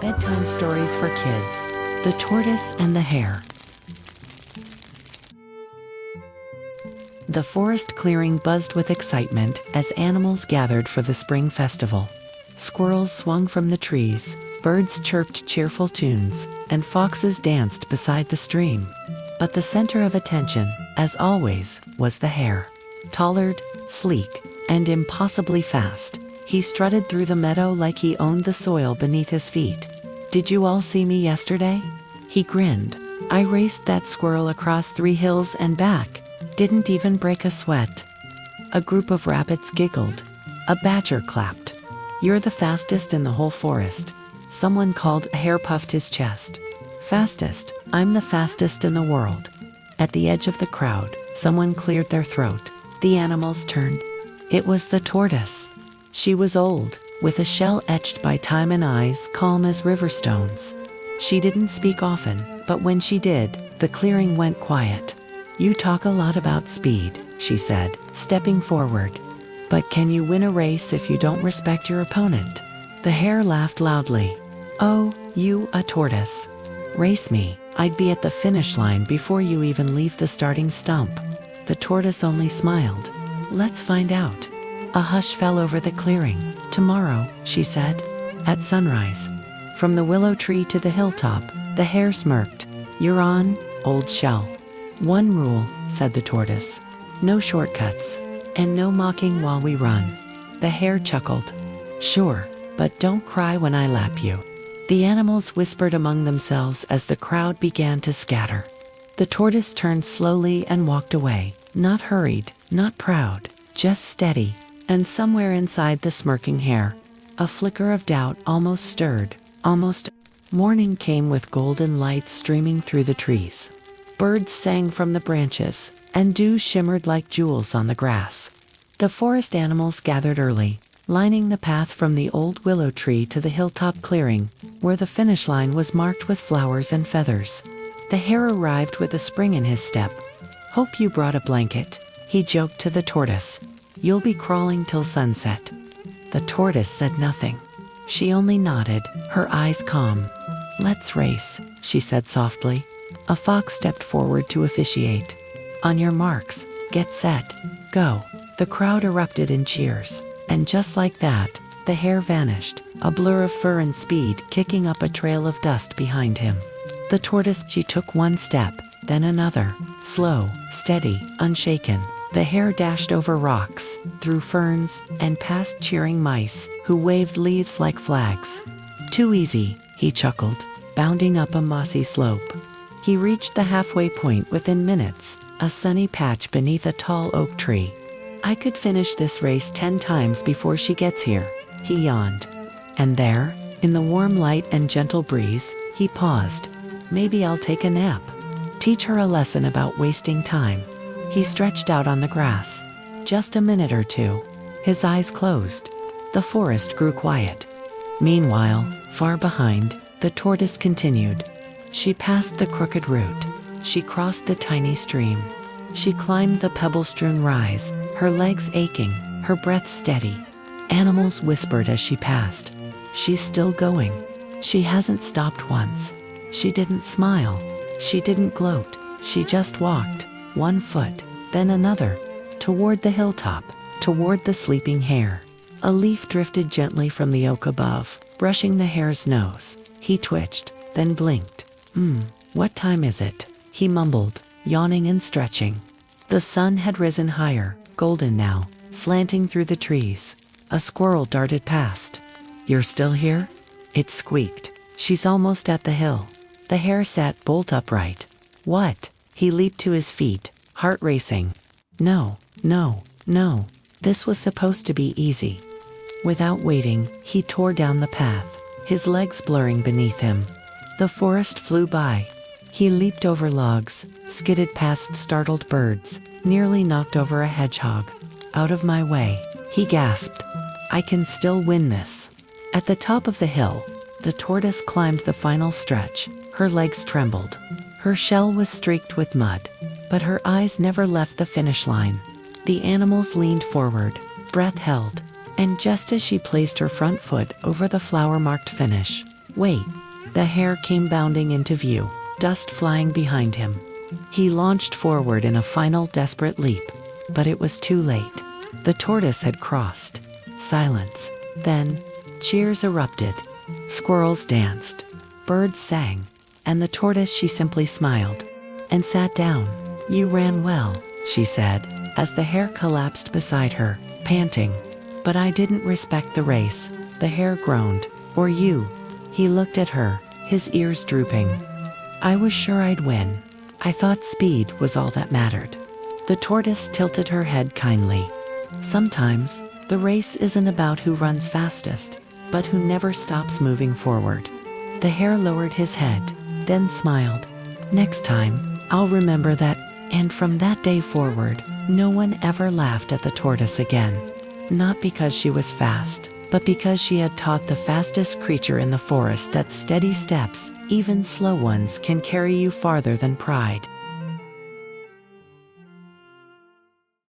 Bedtime Stories for Kids, The Tortoise and the Hare. The forest clearing buzzed with excitement as animals gathered for the spring festival. Squirrels swung from the trees, birds chirped cheerful tunes, and foxes danced beside the stream. But the center of attention, as always, was the hare. Taller, sleek, and impossibly fast, he strutted through the meadow like he owned the soil beneath his feet. "Did you all see me yesterday?" He grinned. "I raced that squirrel across 3 hills and back. Didn't even break a sweat." A group of rabbits giggled. A badger clapped. "You're the fastest in the whole forest." Someone called. A hare puffed his chest. "Fastest? I'm the fastest in the world." At the edge of the crowd, someone cleared their throat. The animals turned. It was the tortoise. She was old, with a shell etched by time and eyes calm as river stones. She didn't speak often, but when she did, the clearing went quiet. "You talk a lot about speed," she said, stepping forward. "But can you win a race if you don't respect your opponent?" The hare laughed loudly. "Oh, you, a tortoise. Race me, I'd be at the finish line before you even leave the starting stump." The tortoise only smiled. "Let's find out." A hush fell over the clearing. "Tomorrow," she said, "at sunrise." From the willow tree to the hilltop, the hare smirked. "You're on, old shell." "One rule," said the tortoise. "No shortcuts. And no mocking while we run." The hare chuckled. "Sure, but don't cry when I lap you." The animals whispered among themselves as the crowd began to scatter. The tortoise turned slowly and walked away, not hurried, not proud, just steady. And somewhere inside the smirking hare, a flicker of doubt almost stirred, almost. Morning came with golden lights streaming through the trees. Birds sang from the branches, and dew shimmered like jewels on the grass. The forest animals gathered early, lining the path from the old willow tree to the hilltop clearing, where the finish line was marked with flowers and feathers. The hare arrived with a spring in his step. "Hope you brought a blanket," he joked to the tortoise. "You'll be crawling till sunset." The tortoise said nothing. She only nodded, her eyes calm. "Let's race," she said softly. A fox stepped forward to officiate. "On your marks, get set, go." The crowd erupted in cheers. And just like that, the hare vanished, a blur of fur and speed kicking up a trail of dust behind him. The tortoise, she took one step, then another, slow, steady, unshaken. The hare dashed over rocks, through ferns, and past cheering mice, who waved leaves like flags. "Too easy," he chuckled, bounding up a mossy slope. He reached the halfway point within minutes, a sunny patch beneath a tall oak tree. "I could finish this race 10 times before she gets here," he yawned. And there, in the warm light and gentle breeze, he paused. "Maybe I'll take a nap. Teach her a lesson about wasting time." He stretched out on the grass. Just a minute or two. His eyes closed. The forest grew quiet. Meanwhile, far behind, the tortoise continued. She passed the crooked route. She crossed the tiny stream. She climbed the pebble-strewn rise, her legs aching, her breath steady. Animals whispered as she passed. "She's still going. She hasn't stopped once." She didn't smile. She didn't gloat. She just walked. One foot, then another, toward the hilltop, toward the sleeping hare. A leaf drifted gently from the oak above, brushing the hare's nose. He twitched, then blinked. What time is it?" he mumbled, yawning and stretching. The sun had risen higher, golden now, slanting through the trees. A squirrel darted past. "You're still here?" It squeaked. "She's almost at the hill." The hare sat bolt upright. "What?" He leaped to his feet, heart racing. No. This was supposed to be easy. Without waiting, he tore down the path, his legs blurring beneath him. The forest flew by. He leaped over logs, skidded past startled birds, nearly knocked over a hedgehog. "Out of my way," he gasped. "I can still win this." At the top of the hill, the tortoise climbed the final stretch. Her legs trembled. Her shell was streaked with mud, but her eyes never left the finish line. The animals leaned forward, breath held, and just as she placed her front foot over the flower-marked finish, Wait! The hare came bounding into view, dust flying behind him. He launched forward in a final desperate leap, but it was too late. The tortoise had crossed. Silence. Then, cheers erupted. Squirrels danced. Birds sang. And the tortoise, she simply smiled and sat down. "You ran well," she said, as the hare collapsed beside her, panting. "But I didn't respect the race," the hare groaned. "Or you." He looked at her, his ears drooping. "I was sure I'd win. I thought speed was all that mattered." The tortoise tilted her head kindly. "Sometimes, the race isn't about who runs fastest, but who never stops moving forward." The hare lowered his head, then smiled. "Next time, I'll remember that." And from that day forward, no one ever laughed at the tortoise again. Not because she was fast, but because she had taught the fastest creature in the forest that steady steps, even slow ones, can carry you farther than pride.